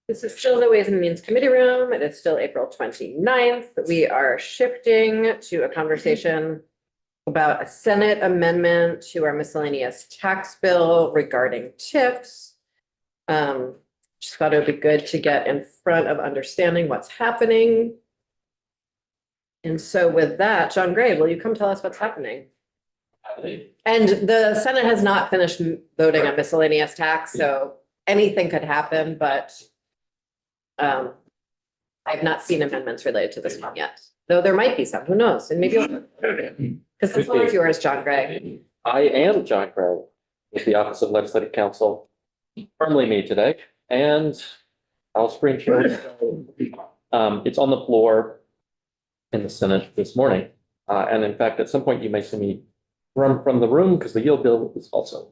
This is still the Ways and Means Committee room. It is still April 29th. We are shifting to a conversation about a Senate amendment to our miscellaneous tax bill regarding TIFs. Just thought it would be good to get in front of understanding what's happening. And so with that, John Gray, will you come tell us what's happening? And the Senate has not finished voting on miscellaneous tax, so anything could happen, but I've not seen amendments related to this one yet, though there might be some, who knows? And maybe, because the floor is yours, John Gray. I am John Gray with the Office of Legislative Counsel, firmly me today, and I'll screen share. It's on the floor in the Senate this morning. And in fact, at some point you may see me run from the room because the yield bill is also.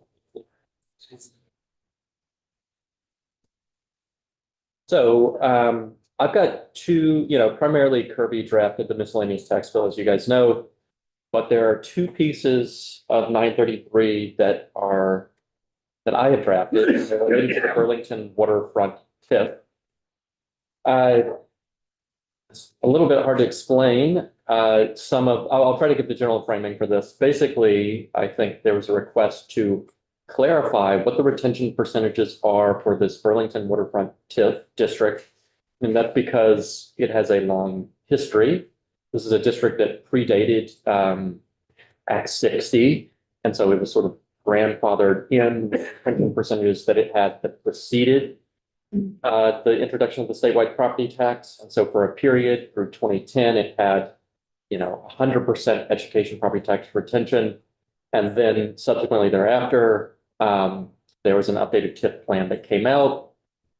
So I've got two, primarily Kirby drafted the miscellaneous tax bill, as you guys know, but there are two pieces of 933 that I have drafted related to the Burlington waterfront TIF. It's a little bit hard to explain. I'll try to give the general framing for this. Basically, I think there was a request to clarify what the retention percentages are for this Burlington waterfront TIF district. And that's because it has a long history. This is a district that predated Act 60. And so it was sort of grandfathered in retention percentages that it had that preceded the introduction of the statewide property tax. And so for a period through 2010, it had, 100% education property tax retention. And then subsequently thereafter, there was an updated TIF plan that came out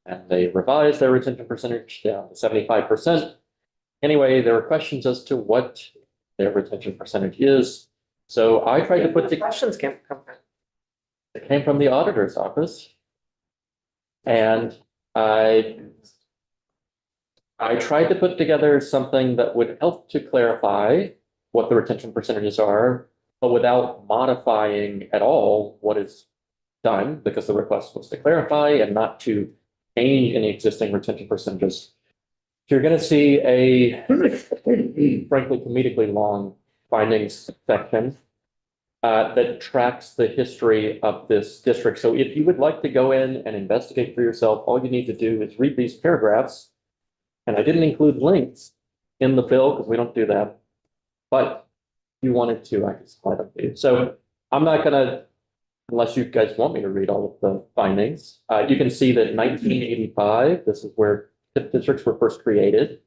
and they revised their retention percentage down to 75%. Anyway, there were questions as to what their retention percentage is. So I tried to put the questions come from. It came from the auditor's office. And I tried to put together something that would help to clarify what the retention percentages are, but without modifying at all what is done, because the request was to clarify and not to change any existing retention percentages. You're going to see a frankly comedically long findings section that tracks the history of this district. So if you would like to go in and investigate for yourself, all you need to do is read these paragraphs. And I didn't include links in the bill because we don't do that. But if you wanted to, I could supply them to you. So I'm not going to, unless you guys want me to read all of the findings. You can see that 1985, this is where TIF districts were first created.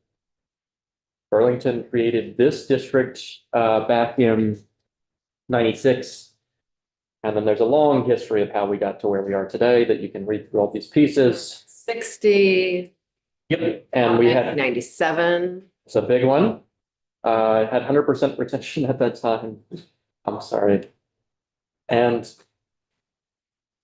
Burlington created this district back in 96. And then there's a long history of how we got to where we are today that you can read through all these pieces. 60. Yep. And we had 97. It's a big one. Had 100% retention at that time. I'm sorry. And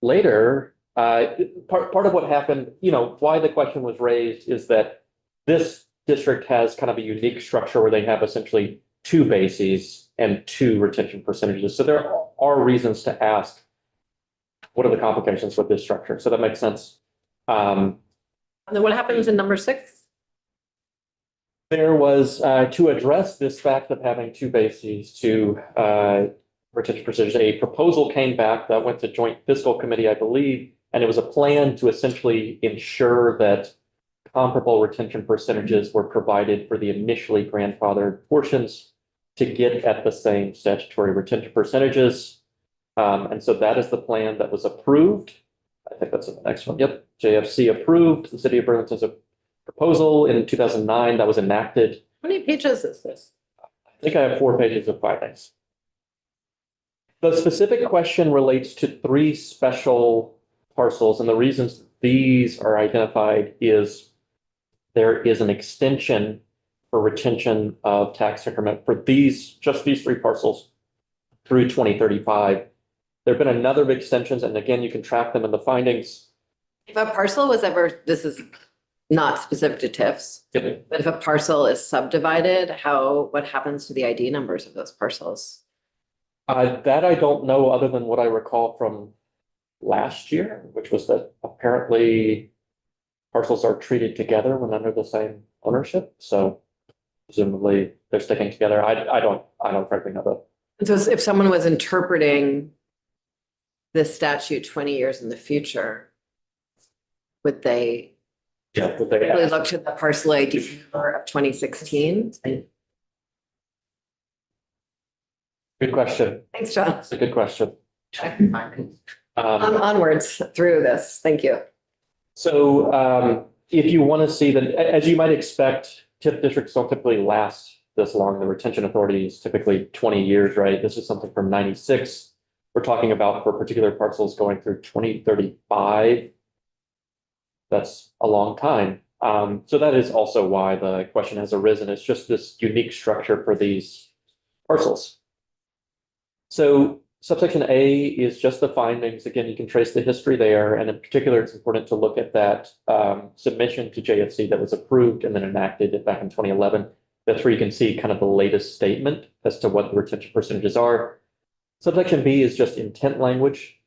later, part of what happened, why the question was raised is that this district has kind of a unique structure where they have essentially two bases and two retention percentages. So there are reasons to ask, what are the complications with this structure? So that makes sense. And then what happens in number 6? There was, to address this fact of having two bases to retention percentage, a proposal came back that went to Joint Fiscal Committee, I believe, and it was a plan to essentially ensure that comparable retention percentages were provided for the initially grandfathered portions to get at the same statutory retention percentages. And so that is the plan that was approved. I think that's the next one. Yep. JFC approved the city of Burlington's proposal in 2009 that was enacted. How many pages is this? I think I have 4 pages of findings. The specific question relates to 3 special parcels, and the reasons these are identified is there is an extension for retention of tax increment for just these 3 parcels through 2035. There have been a number of extensions, and again, you can track them in the findings. If a parcel was ever, this is not specific to TIFs, Yep. but if a parcel is subdivided, what happens to the ID numbers of those parcels? That I don't know, other than what I recall from last year, which was that apparently parcels are treated together when under the same ownership, so presumably they're sticking together. I don't frankly know that. And so if someone was interpreting this statute 20 years in the future, would they Yeah, but they really look to the parcel ID number of 2016? Good question. Thanks, John. That's a good question. Onwards through this. Thank you. So if you want to see that, as you might expect, TIF districts don't typically last this long. The retention authority is typically 20 years, right? This is something from 96. We're talking about for particular parcels going through 2035. That's a long time. So that is also why the question has arisen. It's just this unique structure for these parcels. So subsection A is just the findings. Again, you can trace the history there. And in particular, it's important to look at that submission to JFC that was approved and then enacted back in 2011. That's where you can see kind of the latest statement as to what the retention percentages are. Subsection B is just intent language.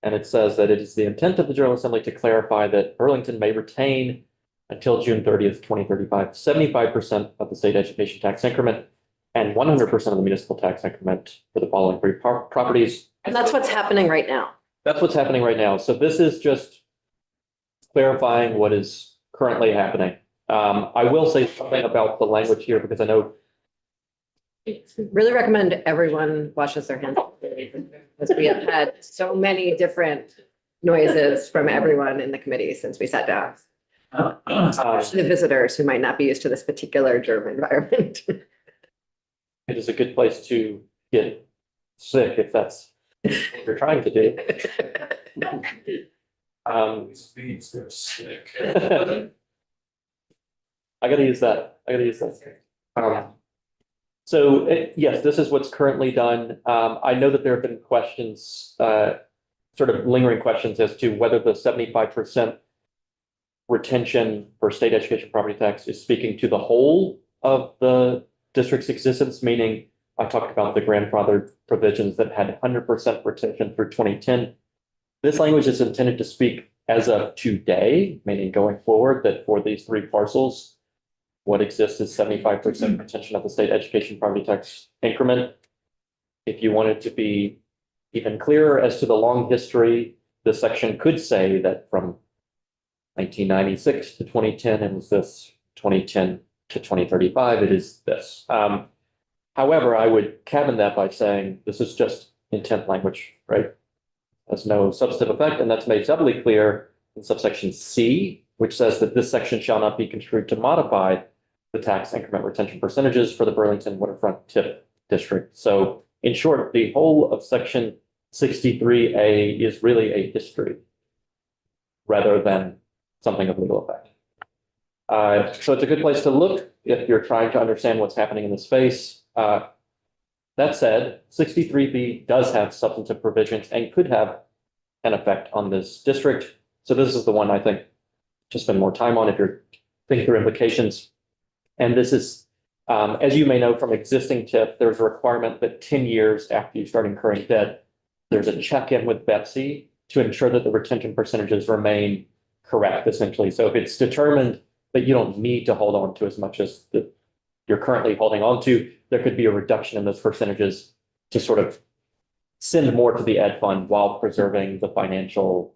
And it says that it is the intent of the General Assembly to clarify that Burlington may retain until June 30th, 2035, 75% of the state education tax increment and 100% of the municipal tax increment for the following three properties. And that's what's happening right now. That's what's happening right now. So this is just clarifying what is currently happening. I will say something about the language here because I know. Really recommend everyone washes their hands because we have had so many different noises from everyone in the committee since we sat down. Especially the visitors who might not be used to this particular germ environment. It is a good place to get sick if that's what you're trying to do. They're sick. I gotta use that. Yes, this is what's currently done. I know that there have been questions, sort of lingering questions as to whether the 75% retention for state education property tax is speaking to the whole of the district's existence, meaning I talked about the grandfather provisions that had 100% retention through 2010. This language is intended to speak as of today, meaning going forward, that for these three parcels, what exists is 75% retention of the state education property tax increment. If you wanted to be even clearer as to the long history, this section could say that from 1996 to 2010, it was this, 2010 to 2035, it is this. However, I would cabin that by saying this is just intent language, right? Has no substantive effect, and that's made doubly clear in subsection C, which says that this section shall not be construed to modify the tax increment retention percentages for the Burlington Waterfront TIF district. So in short, the whole of section 63A is really a history rather than something of legal effect. So it's a good place to look if you're trying to understand what's happening in the space. That said, 63B does have substantive provisions and could have an effect on this district. So this is the one I think to spend more time on if you're thinking through implications. And this is, as you may know from existing TIF, there's a requirement that 10 years after you start incurring debt, there's a check-in with BEPC to ensure that the retention percentages remain correct, essentially. So if it's determined that you don't need to hold on to as much as you're currently holding on to, there could be a reduction in those percentages to sort of send more to the ed fund while preserving the financial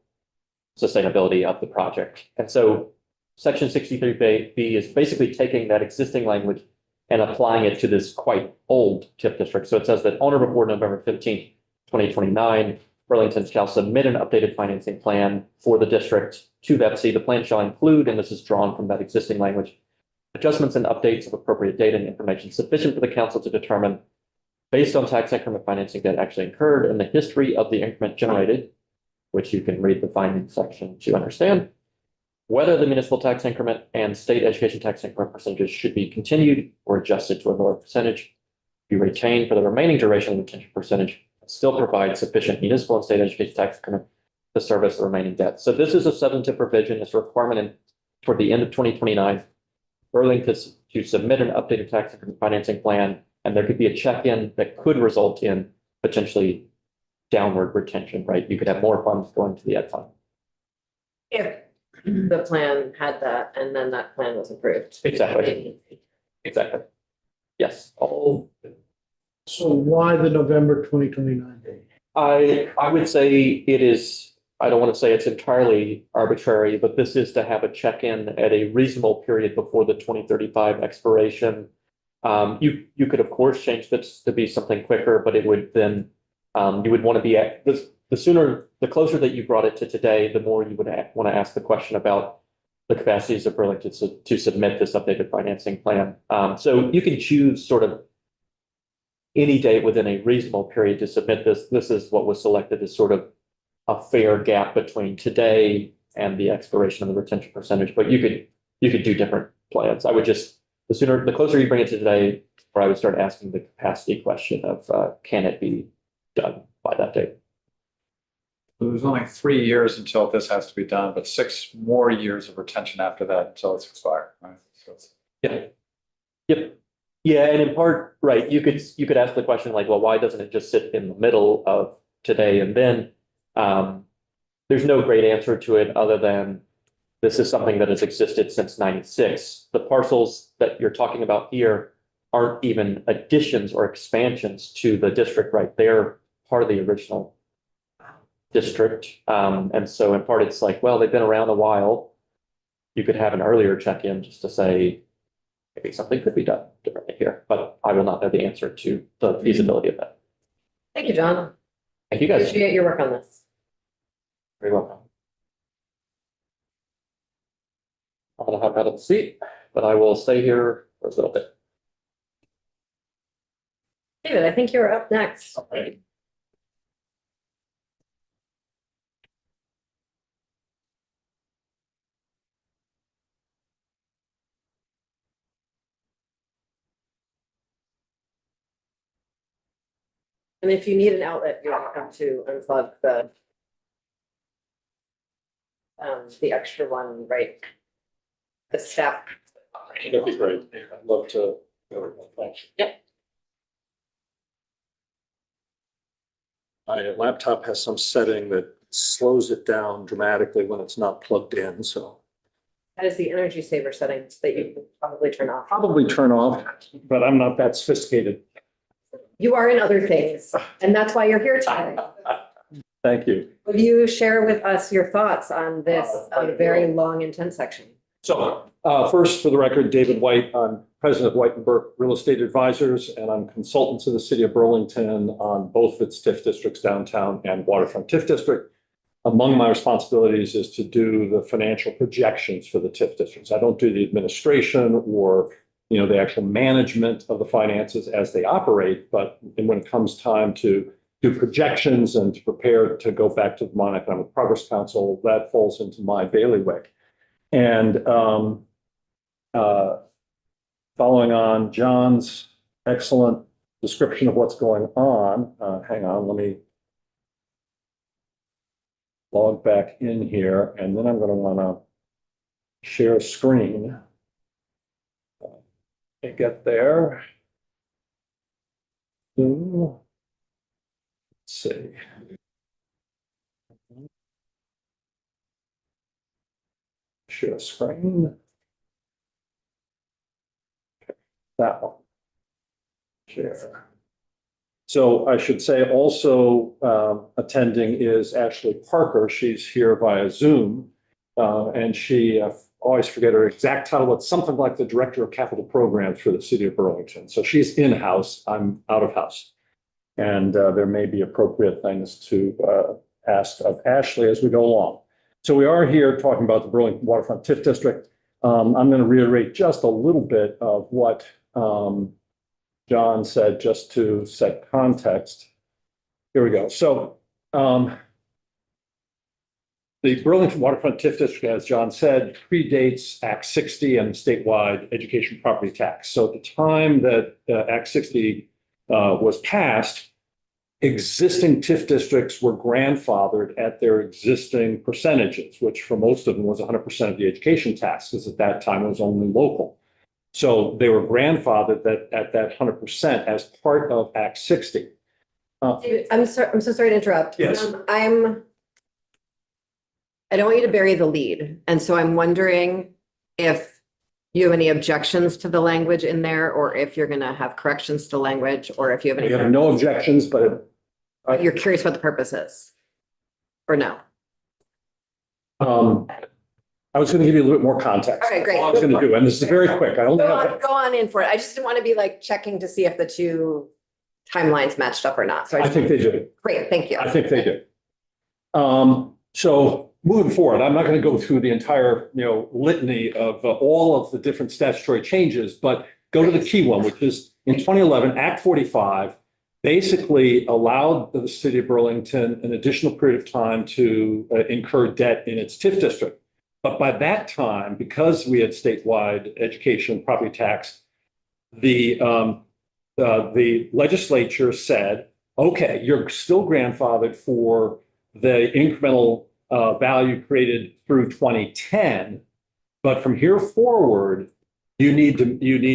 sustainability of the project. And so section 63B is basically taking that existing language and applying it to this quite old TIF district. So it says that on or before November 15th, 2029, Burlington shall submit an updated financing plan for the district to BEPC. The plan shall include, and this is drawn from that existing language, adjustments and updates of appropriate data and information sufficient for the council to determine, based on tax increment financing that actually incurred and the history of the increment generated, which you can read the findings section to understand, whether the municipal tax increment and state education tax increment percentages should be continued or adjusted to a lower percentage, be retained for the remaining duration of the retention percentage, and still provide sufficient municipal and state education tax increment to service the remaining debt. So this is a substantive provision. It's a requirement toward the end of 2029. Burlington to submit an updated tax increment financing plan, and there could be a check-in that could result in potentially downward retention, right? You could have more funds going to the ed fund. If the plan had that, and then that plan was approved. Exactly. Exactly. Yes, all, So why the November 2029 date? I would say it is, I don't want to say it's entirely arbitrary, but this is to have a check-in at a reasonable period before the 2035 expiration. You could, of course, change this to be something quicker, but it would then, you would want to be at this, the closer that you brought it to today, the more you would want to ask the question about the capacities of Burlington to submit this updated financing plan. So you can choose sort of any date within a reasonable period to submit this. This is what was selected as sort of a fair gap between today and the expiration of the retention percentage, but you could do different plans. I would just, the closer you bring it to today, where I would start asking the capacity question of, can it be done by that date? There's only 3 years until this has to be done, but 6 more years of retention after that until it's expired, right? So it's. Yeah. Yep. Yeah, and in part, right, you could ask the question like, well, why doesn't it just sit in the middle of today and then? There's no great answer to it other than this is something that has existed since 96. The parcels that you're talking about here aren't even additions or expansions to the district, right? They're part of the original district. And so in part, it's like, well, they've been around a while. You could have an earlier check-in just to say, maybe something could be done differently here, but I will not know the answer to the feasibility of that. Thank you, John. Thank you guys. Appreciate your work on this. Very welcome. I'm gonna hop out of the seat, but I will stay here for a little bit. David, I think you're up next. Okay. And if you need an outlet, you're welcome to unplug the extra one, right? The staff. That'd be great. I'd love to. Thanks. Yep. My laptop has some setting that slows it down dramatically when it's not plugged in, so. That is the energy saver settings that you can probably turn off. Probably turn off, but I'm not that sophisticated. You are in other things, and that's why you're here today. Thank you. Would you share with us your thoughts on this very long, intense section? So, first, for the record, David White, I'm president of White and Burke Real Estate Advisors, and I'm consultant to the city of Burlington on both its TIF districts, downtown and waterfront TIF district. Among my responsibilities is to do the financial projections for the TIF districts. I don't do the administration or, the actual management of the finances as they operate, but when it comes time to do projections and to prepare to go back to the Vermont Economic Progress Council, that falls into my bailiwick. And following on John's excellent description of what's going on, hang on, let me log back in here, and then I'm going to want to share a screen. Get there. Let's see. Share screen. That one. Share. So I should say also attending is Ashley Parker. She's here via Zoom. And she, always forget her exact title, but something like the Director of Capital Programs for the City of Burlington. So she's in-house, I'm out-of-house. And there may be appropriate things to ask of Ashley as we go along. So we are here talking about the Burlington Waterfront TIF District. I'm going to reiterate just a little bit of what John said, just to set context. Here we go. So the Burlington Waterfront TIF District, as John said, predates Act 60 and statewide education property tax. So at the time that Act 60 was passed, existing TIF districts were grandfathered at their existing percentages, which for most of them was 100% of the education tax, because at that time it was only local. So they were grandfathered at that 100% as part of Act 60. David, I'm so sorry to interrupt. Yes. I don't want you to bury the lead. And so I'm wondering if you have any objections to the language in there, or if you're going to have corrections to language, or if you have We any, have no objections, but you're curious what the purpose is. Or no? I was going to give you a little bit more context. Okay, great. All I was going to do, and this is very quick. I only Go have, on, go on in for it. I just didn't want to be like checking to see if the two timelines matched up or not. So I think they do. great, thank you. I think they do. So moving forward, I'm not going to go through the entire, litany of all of the different statutory changes, but go to the key one, which is in 2011, Act 45 basically allowed the city of Burlington an additional period of time to incur debt in its TIF district. But by that time, because we had statewide education property tax, the legislature said, okay, you're still grandfathered for the incremental value created through 2010, but from here forward, you need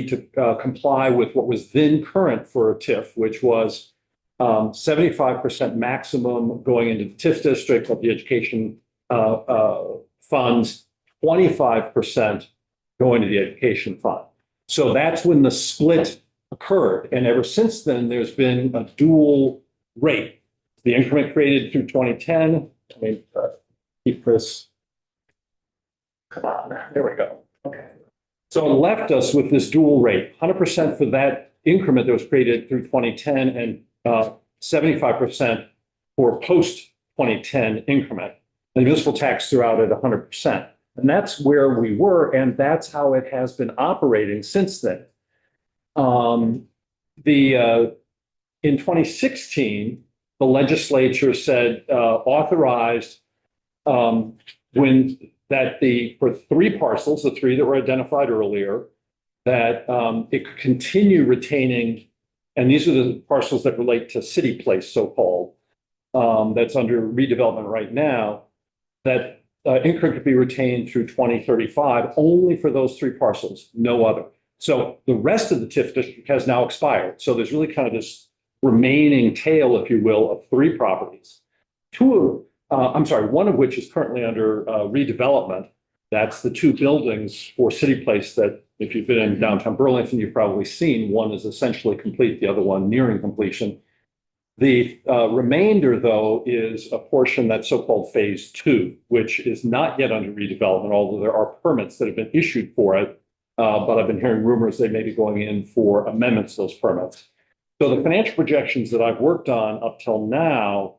to comply with what was then current for a TIF, which was 75% maximum going into the TIF district of the education funds, 25% going to the education fund. So that's when the split occurred. And ever since then, there's been a dual rate. The increment created through 2010, let me keep this. Come on, there we go. Okay. So it left us with this dual rate, 100% for that increment that was created through 2010 and 75% for post-2010 increment. The municipal tax throughout at 100%. And that's where we were, and that's how it has been operating since then. In 2016, the legislature said, authorized for three parcels, the three that were identified earlier, that it could continue retaining, and these are the parcels that relate to City Place, so-called, that's under redevelopment right now, that increment could be retained through 2035 only for those three parcels, no other. So the rest of the TIF district has now expired. So there's really kind of this remaining tail, if you will, of three properties. One of which is currently under redevelopment. That's the two buildings for City Place that, if you've been in downtown Burlington, you've probably seen. One is essentially complete, the other one nearing completion. The remainder, though, is a portion that's so-called Phase 2, which is not yet under redevelopment, although there are permits that have been issued for it. But I've been hearing rumors they may be going in for amendments to those permits. So the financial projections that I've worked on up till now,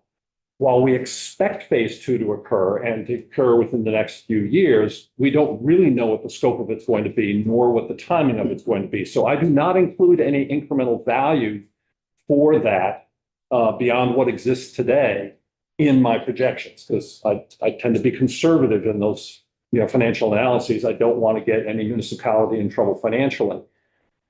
while we expect Phase 2 to occur and to occur within the next few years, we don't really know what the scope of it's going to be, nor what the timing of it's going to be. So I do not include any incremental value for that beyond what exists today in my projections, because I tend to be conservative in those financial analyses. I don't want to get any municipality in trouble financially.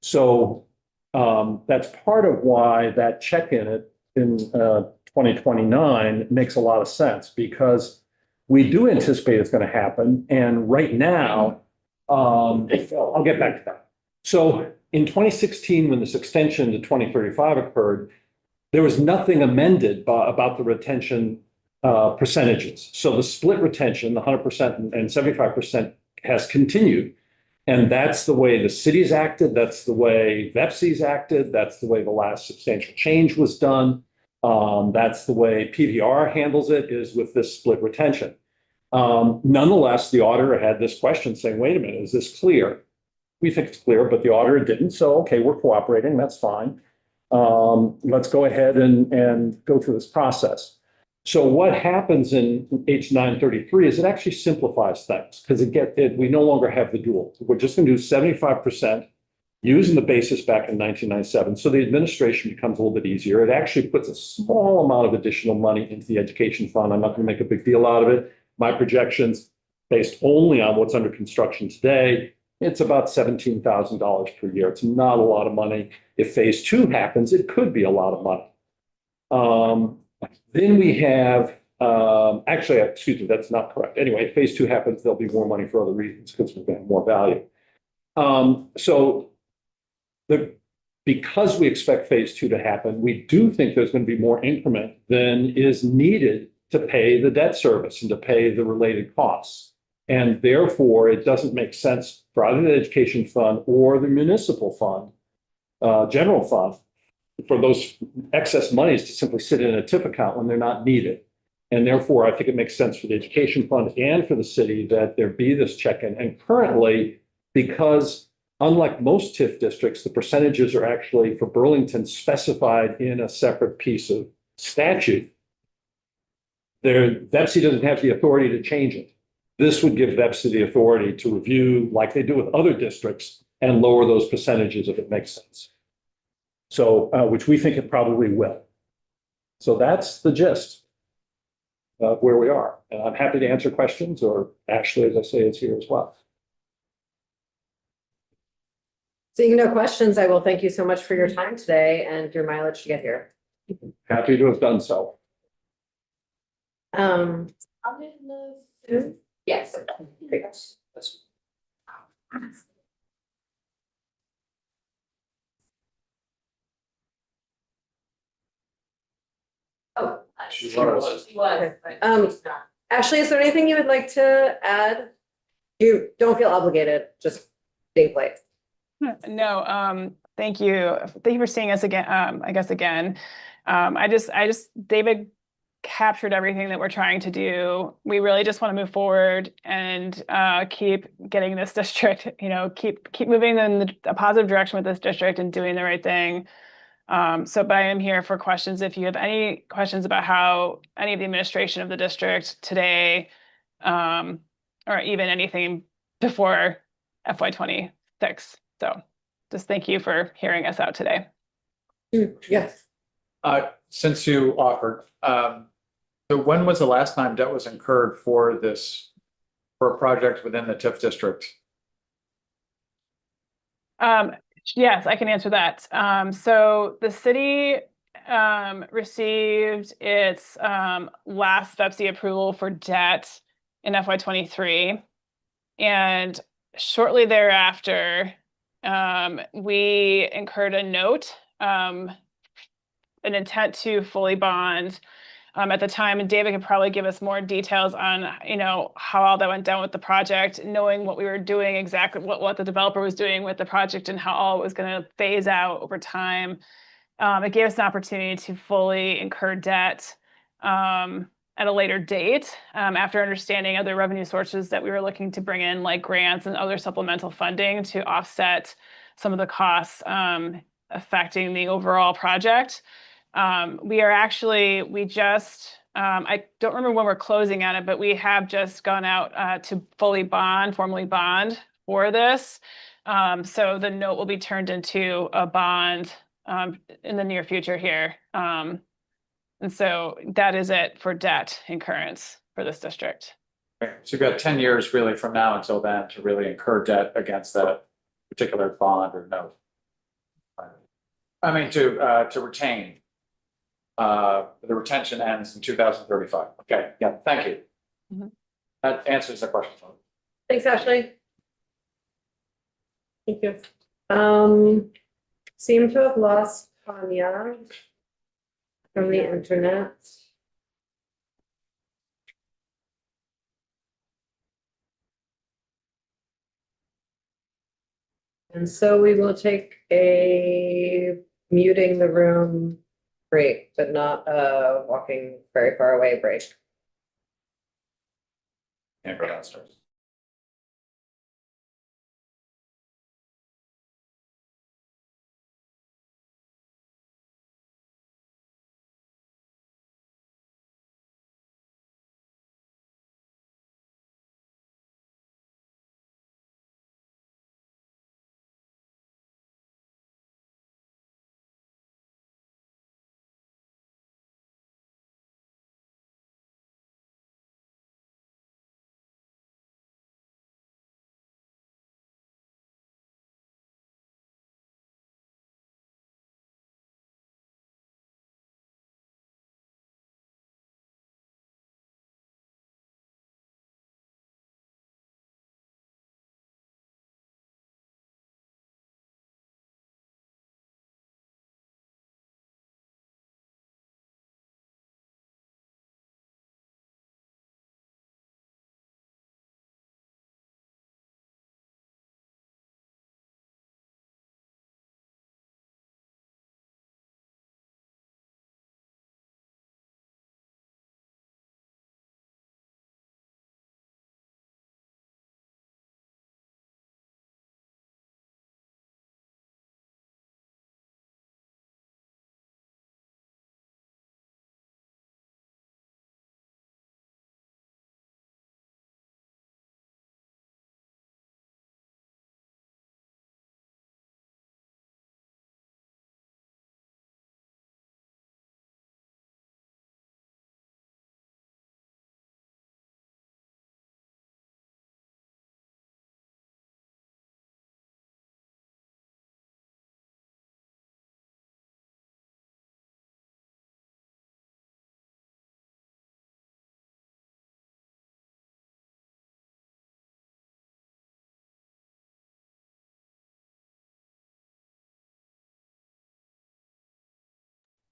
So that's part of why that check-in in 2029 makes a lot of sense, because we do anticipate it's going to happen. And right now, I'll get back to that. So in 2016, when this extension to 2035 occurred, there was nothing amended about the retention percentages. So the split retention, the 100% and 75%, has continued. And that's the way the city's acted. That's the way VEPC's acted. That's the way the last substantial change was done. That's the way PVR handles it, is with this split retention. Nonetheless, the auditor had this question saying, wait a minute, is this clear? We think it's clear, but the auditor didn't. So, okay, we're cooperating. That's fine. Let's go ahead and go through this process. So what happens in H 933 is it actually simplifies things, because we no longer have the dual. We're just going to do 75% using the basis back in 1997. So the administration becomes a little bit easier. It actually puts a small amount of additional money into the education fund. I'm not going to make a big deal out of it. My projections, based only on what's under construction today, it's about $17,000 per year. It's not a lot of money. If Phase 2 happens, it could be a lot of money. Then we have, actually, excuse me, that's not correct. Anyway, if Phase 2 happens, there'll be more money for other reasons, because we're going to have more value. Because we expect Phase 2 to happen, we do think there's going to be more increment than is needed to pay the debt service and to pay the related costs. And therefore, it doesn't make sense for either the education fund or the municipal fund, general fund, for those excess monies to simply sit in a TIF account when they're not needed. And therefore, I think it makes sense for the education fund and for the city that there be this check-in. And currently, because unlike most TIF districts, the percentages are actually for Burlington specified in a separate piece of statute. VEPSI doesn't have the authority to change it. This would give VEPSI the authority to review, like they do with other districts, and lower those percentages if it makes sense. So, which we think it probably will. So that's the gist of where we are. And I'm happy to answer questions, or Ashley, as I say, is here as well. Seeing no questions, I will thank you so much for your time today and your mileage to get here. Happy to have done so. Yes. Great. Oh, She was. Ashley, is there anything you would like to add? You don't feel obligated, just being polite. No, thank you. Thank you for seeing us again, I guess again. David captured everything that we're trying to do. We really just want to move forward and keep getting this district, keep moving in a positive direction with this district and doing the right thing. But I am here for questions. If you have any questions about how any of the administration of the district today, or even anything before FY26. So just thank you for hearing us out today. Yes. Since you offered, so when was the last time debt was incurred for a project within the TIF district? Yes, I can answer that. So the city received its last VEPSI approval for debt in FY23. And shortly thereafter, we incurred a note, an intent to fully bond at the time. And David could probably give us more details on, how all that went down with the project, knowing what we were doing, exactly what the developer was doing with the project and how all it was going to phase out over time. It gave us an opportunity to fully incur debt at a later date, after understanding other revenue sources that we were looking to bring in, like grants and other supplemental funding to offset some of the costs affecting the overall project. We just, I don't remember when we're closing on it, but we have just gone out to formally bond for this. So the note will be turned into a bond in the near future here. And so that is it for debt incurrence for this district. Okay, so you've got 10 years really from now until then to really incur debt against that particular bond or note. I mean, to retain. The retention ends in 2035. Okay, yeah, thank you. Mhm. That answers the question. Thanks, Ashley. Thank you. Seem to have lost Tanya from the internet. And so we will take a muting the room break, but not a walking very far away break. Can't go downstairs.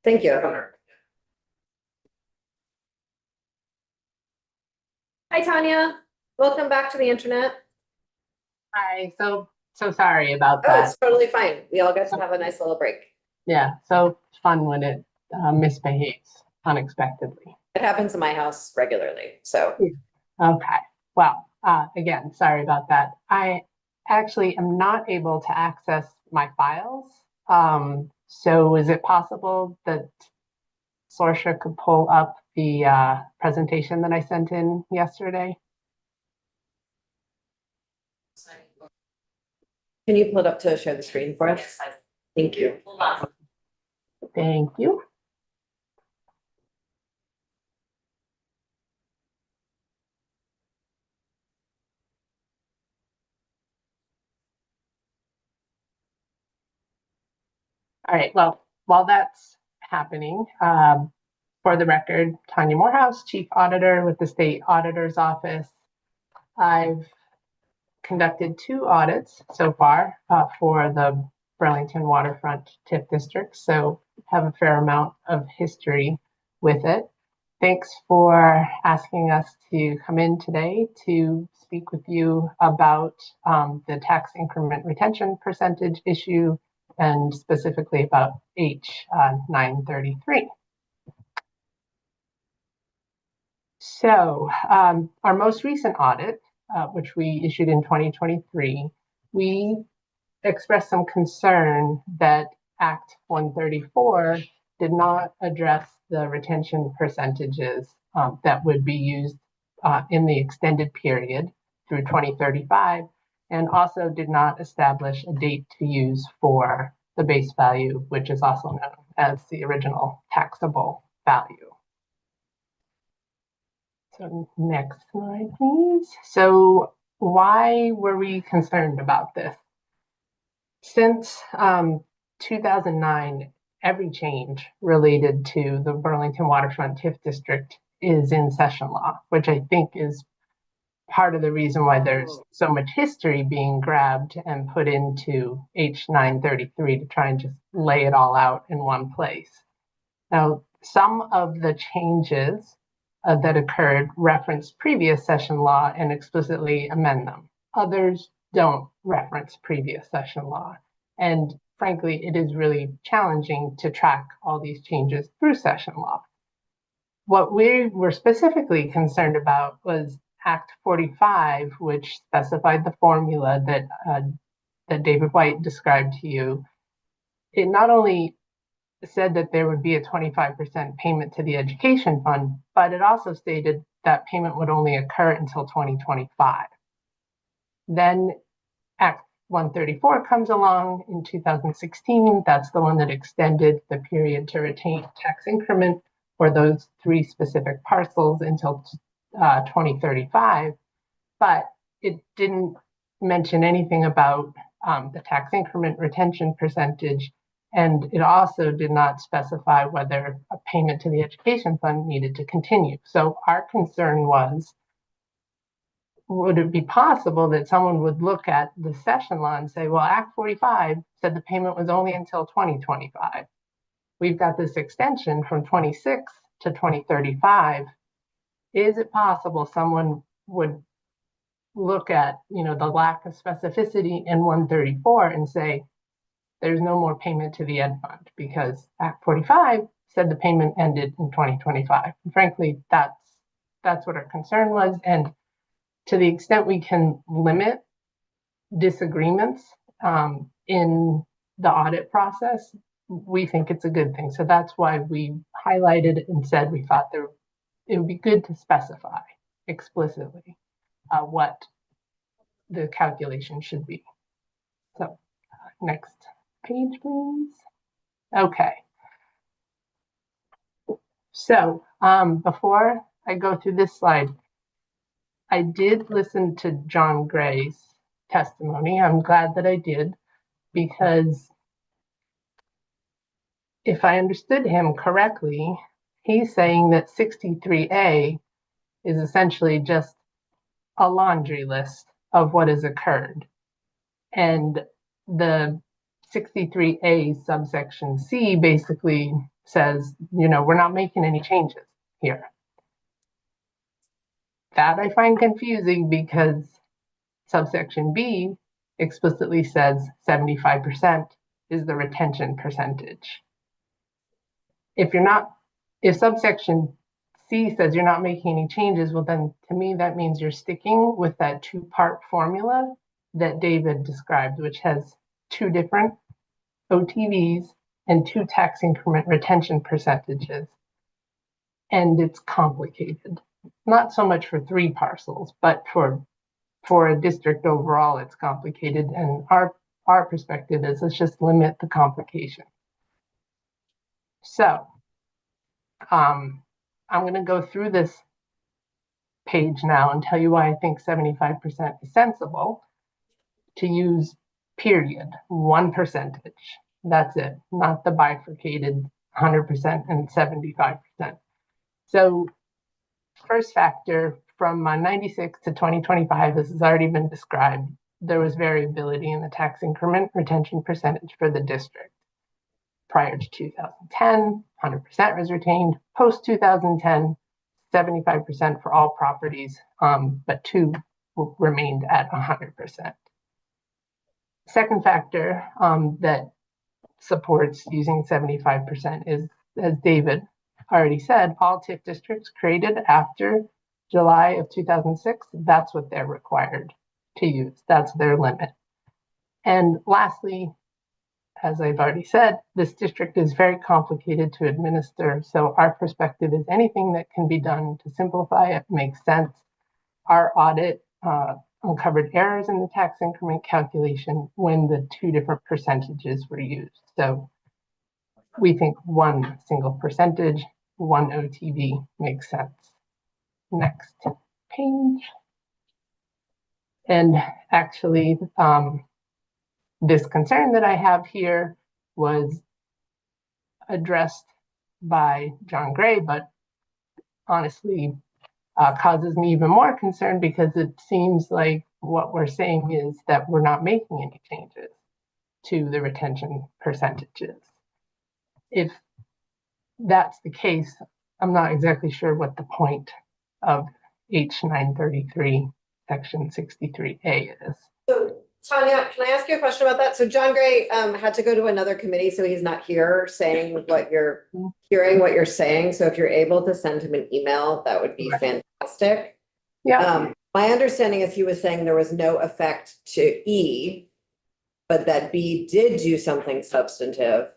Thank you. Hi, Tanya. Welcome back to the internet. Hi, so sorry about Oh, that. it's totally fine. We all get to have a nice little break. Yeah, so fun when it misbehaves unexpectedly. It happens in my house regularly, so. Okay, well, again, sorry about that. I actually am not able to access my files. So is it possible that Sorsha could pull up the presentation that I sent in yesterday? Can you pull it up to share the screen for us? Thank you. Thank you. All right, well, while that's happening, for the record, Tanya Morehouse, Chief Auditor with the State Auditor's Office. I've conducted 2 audits so far for the Burlington Waterfront TIF District, so have a fair amount of history with it. Thanks for asking us to come in today to speak with you about the tax increment retention percentage issue and specifically about H 933. So our most recent audit, which we issued in 2023, we expressed some concern that Act 134 did not address the retention percentages that would be used in the extended period through 2035, and also did not establish a date to use for the base value, which is also known as the original taxable value. So next slide, please. So why were we concerned about this? Since 2009, every change related to the Burlington Waterfront TIF District is in session law, which I think is part of the reason why there's so much history being grabbed and put into H 933 to try and just lay it all out in one place. Now, some of the changes that occurred reference previous session law and explicitly amend them. Others don't reference previous session law. And frankly, it is really challenging to track all these changes through session law. What we were specifically concerned about was Act 45, which specified the formula that David White described to you. It not only said that there would be a 25% payment to the education fund, but it also stated that payment would only occur until 2025. Then Act 134 comes along in 2016. That's the one that extended the period to retain tax increment for those 3 specific parcels until 2035. But it didn't mention anything about the tax increment retention percentage. And it also did not specify whether a payment to the education fund needed to continue. So our concern was, would it be possible that someone would look at the session law and say, well, Act 45 said the payment was only until 2025. We've got this extension from 26 to 2035. Is it possible someone would look at, the lack of specificity in 134 and say, there's no more payment to the ed fund because Act 45 said the payment ended in 2025. And frankly, that's what our concern was. And to the extent we can limit disagreements in the audit process, we think it's a good thing. So that's why we highlighted and said we thought it would be good to specify explicitly what the calculation should be. So next page, please. Okay. So before I go through this slide, I did listen to John Gray's testimony. I'm glad that I did, because if I understood him correctly, he's saying that 63A is essentially just a laundry list of what has occurred. And the 63A subsection C basically says, we're not making any changes here. That I find confusing because subsection B explicitly says 75% is the retention percentage. If subsection C says you're not making any changes, well then to me that means you're sticking with that two-part formula that David described, which has two different OTVs and two tax increment retention percentages. And it's complicated. Not so much for 3 parcels, but for a district overall, it's complicated. And our perspective is let's just limit the complication. So I'm going to go through this page now and tell you why I think 75% is sensible to use period, 1%. That's it, not the bifurcated 100% and 75%. So first factor, from 96 to 2025, this has already been described, there was variability in the tax increment retention percentage for the district. Prior to 2010, 100% was retained. Post 2010, 75% for all properties, but 2 remained at 100%. Second factor that supports using 75% is, as David already said, all TIF districts created after July of 2006, that's what they're required to use. That's their limit. And lastly, as I've already said, this district is very complicated to administer. So our perspective is anything that can be done to simplify it makes sense. Our audit uncovered errors in the tax increment calculation when the 2 different percentages were used. So we think 1 single percentage, 1 OTV makes sense. Next page. And actually, this concern that I have here was addressed by John Gray, but honestly causes me even more concern because it seems like what we're saying is that we're not making any changes to the retention percentages. If that's the case, I'm not exactly sure what the point of H933 section 63A is. So Tanya, can I ask you a question about that? So John Gray had to go to another committee, so he's not here saying what you're hearing, what you're saying. So if you're able to send him an email, that would be fantastic. Yeah. My understanding is he was saying there was no effect to E, but that B did do something substantive.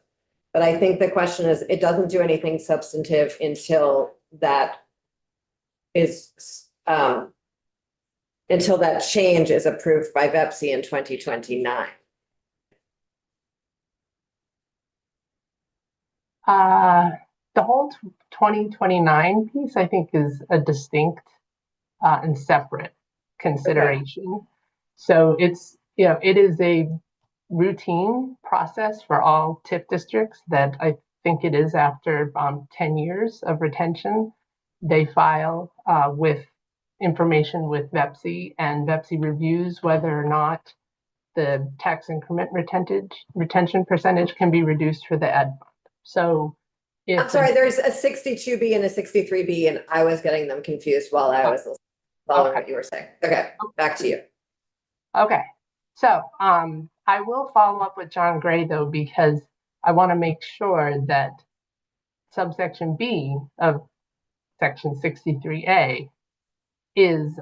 But I think the question is, it doesn't do anything substantive until that is until that change is approved by VEPSI in 2029. The whole 2029 piece, I think, is a distinct and separate consideration. Okay. So it's, it is a routine process for all TIF districts that I think it is after 10 years of retention. They file with information with VEPSI, and VEPSI reviews whether or not the tax increment retention percentage can be reduced for the ed fund. So I'm sorry, there's a 62B and a 63B, and I was getting them confused while I was following what you were saying. Okay, back to you. Okay, so I will follow up with John Gray though, because I want to make sure that subsection B of section 63A is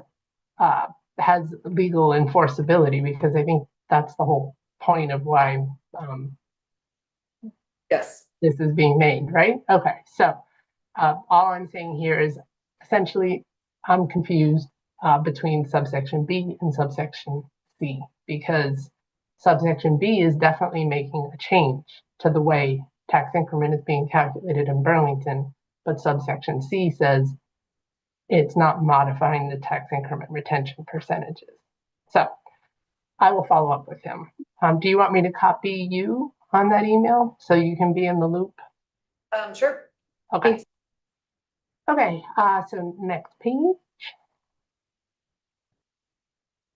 has legal enforceability, because I think that's the whole point of why yes, this is being made, right? Okay, so all I'm saying here is essentially I'm confused between subsection B and subsection C, because subsection B is definitely making a change to the way tax increment is being calculated in Burlington, but subsection C says it's not modifying the tax increment retention percentages. So I will follow up with him. Do you want me to copy you on that email so you can be in the loop? Sure. Okay. Thanks. Okay, so next page.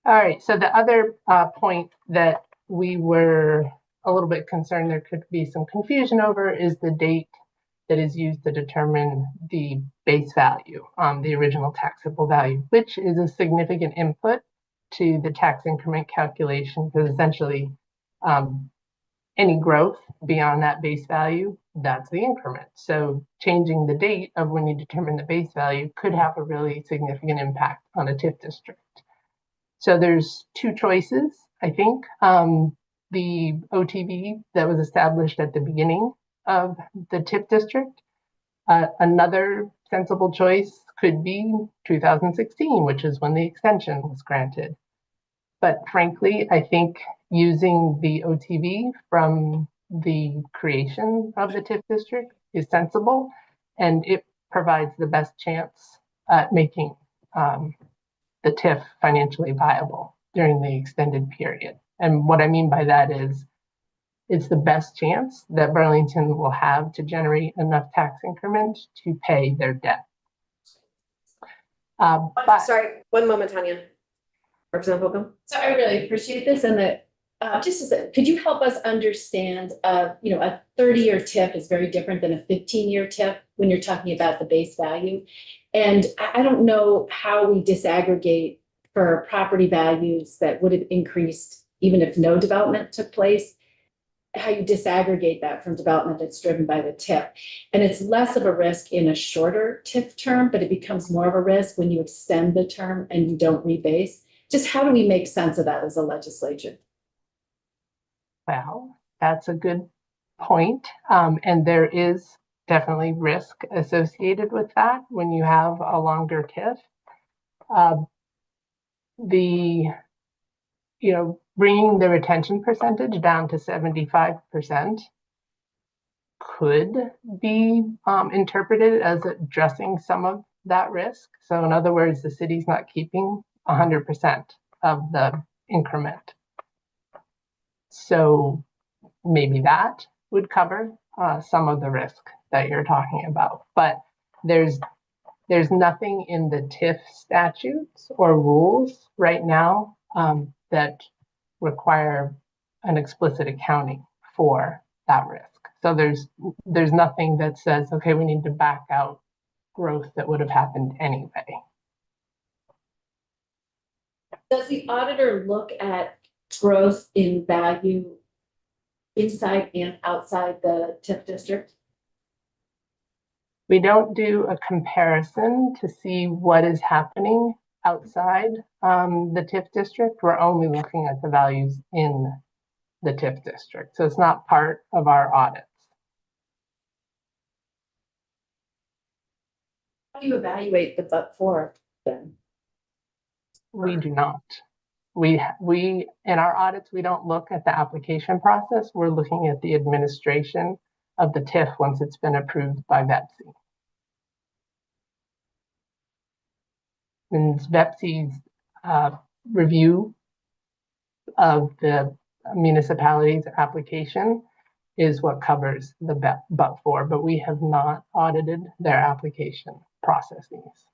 All right, so the other point that we were a little bit concerned there could be some confusion over is the date that is used to determine the base value, the original taxable value, which is a significant input to the tax increment calculation, because essentially any growth beyond that base value, that's the increment. So changing the date of when you determine the base value could have a really significant impact on a TIF district. So there's two choices, I think. The OTV that was established at the beginning of the TIF district. Another sensible choice could be 2016, which is when the extension was granted. But frankly, I think using the OTV from the creation of the TIF district is sensible, and it provides the best chance at making the TIF financially viable during the extended period. And what I mean by that is it's the best chance that Burlington will have to generate enough tax increment to pay their debt. But Sorry, one moment, Tanya. Representative Holcomb? So I really appreciate this, and that could you help us understand, a 30-year TIF is very different than a 15-year TIF when you're talking about the base value. And I don't know how we disaggregate for property values that would have increased even if no development took place, how you disaggregate that from development that's driven by the TIF. And it's less of a risk in a shorter TIF term, but it becomes more of a risk when you extend the term and you don't rebase. Just how do we make sense of that as a legislature? well, that's a good point. And there is definitely risk associated with that when you have a longer TIF. Bringing the retention percentage down to 75% could be interpreted as addressing some of that risk. So in other words, the city's not keeping 100% of the increment. So maybe that would cover some of the risk that you're talking about. But there's nothing in the TIF statutes or rules right now that require an explicit accounting for that risk. So there's nothing that says, okay, we need to back out growth that would have happened anyway. Does the auditor look at growth in value inside and outside the TIF district? We don't do a comparison to see what is happening outside the TIF district. We're only looking at the values in the TIF district. So it's not part of our audits. How do you evaluate the but-for then? We do not. We in our audits, we don't look at the application process. We're looking at the administration of the TIF once it's been approved by VEPC. And VEPC's review of the municipality's application is what covers the but-for, but we have not audited their application processes.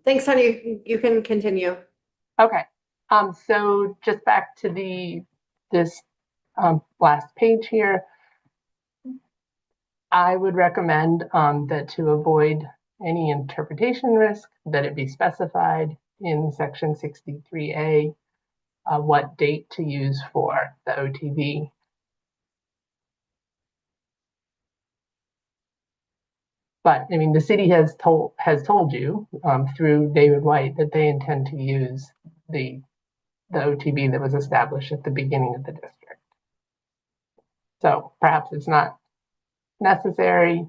Thanks, Tanya. You can continue. Okay. So just back to this last page here. I would recommend that to avoid any interpretation risk, that it be specified in section 63A what date to use for the OTV. But I mean, the city has told you through David White that they intend to use the OTV that was established at the beginning of the district. So perhaps it's not necessary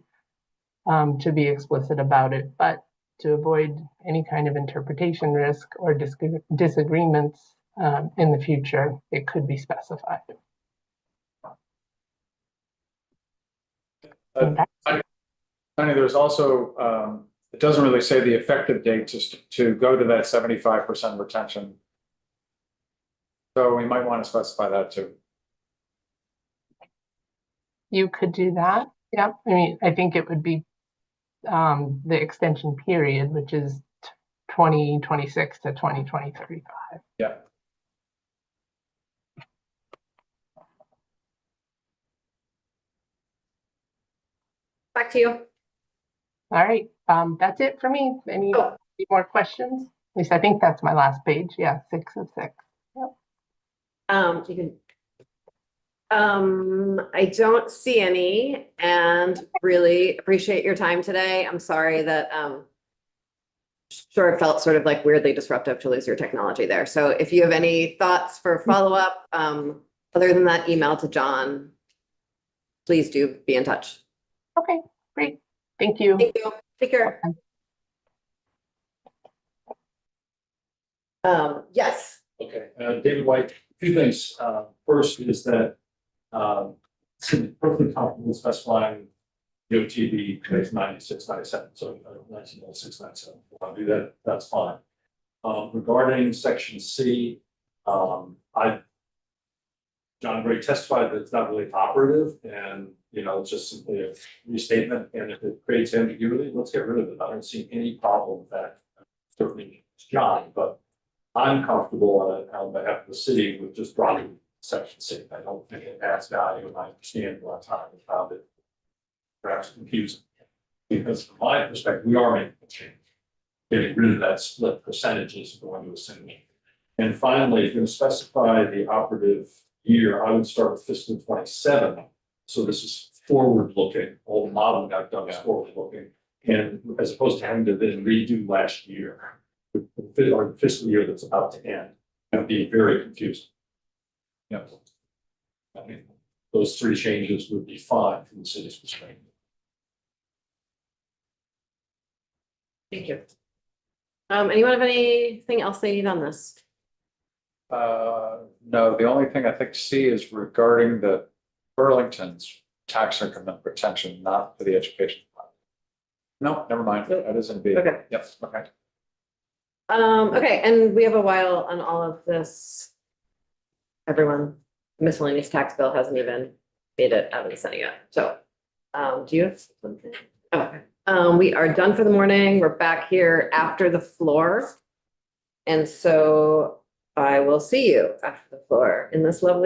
to be explicit about it, but to avoid any kind of interpretation risk or disagreements in the future, it could be specified. Tony, there's also, it doesn't really say the effective date to go to that 75% retention. So we might want to specify that too. You could do that. Yeah. I mean, I think it would be the extension period, which is 2026 to 2035. Yeah. Back to you. All right, that's it for me. Any Oh. more questions? At least I think that's my last page. Yeah, 6 of 6. You can. I don't see any and really appreciate your time today. I'm sorry that, sure, it felt sort of like weirdly disruptive to lose your technology there. So if you have any thoughts for follow-up, other than that email to John, please do be in touch. Okay, great. Thank you. Thank you. Take care. Yes. Okay, David White, two things. First is that, it's perfectly comfortable specifying DOTD case 96, 97, so 1906, 97. If you want to do that, that's fine. Regarding section C, John Gray testified that it's not really operative and, it's just simply a restatement. And if it creates ambiguity, let's get rid of it. I don't see any problem with that. Certainly it's John, but I'm comfortable on behalf of the city with just dropping section C. I don't think it adds value, and I understand a lot of time I found it perhaps confusing. Because from my perspective, we are making a change. Getting rid of that split percentages going to a single. And finally, if you're going to specify the operative year, I would start with fiscal 27. So this is forward looking. All the modeling I've done is forward looking. And as opposed to having to then redo last year, or fiscal year that's about to end, that'd be very confusing. Yeah. I mean, those three changes would be fine from the city's perspective. Thank you. Anyone have anything else they need on this? No, the only thing I think C is regarding the Burlington's tax increment retention, not for the education. No, never mind. That isn't B. Okay. Yep, okay. Okay, and we have a while on all of this. Everyone, miscellaneous tax bill hasn't even made it out of the Senate yet. So, do you have something? Okay. We are done for the morning. We're back here after the floor. And so I will see you after the floor in this lovely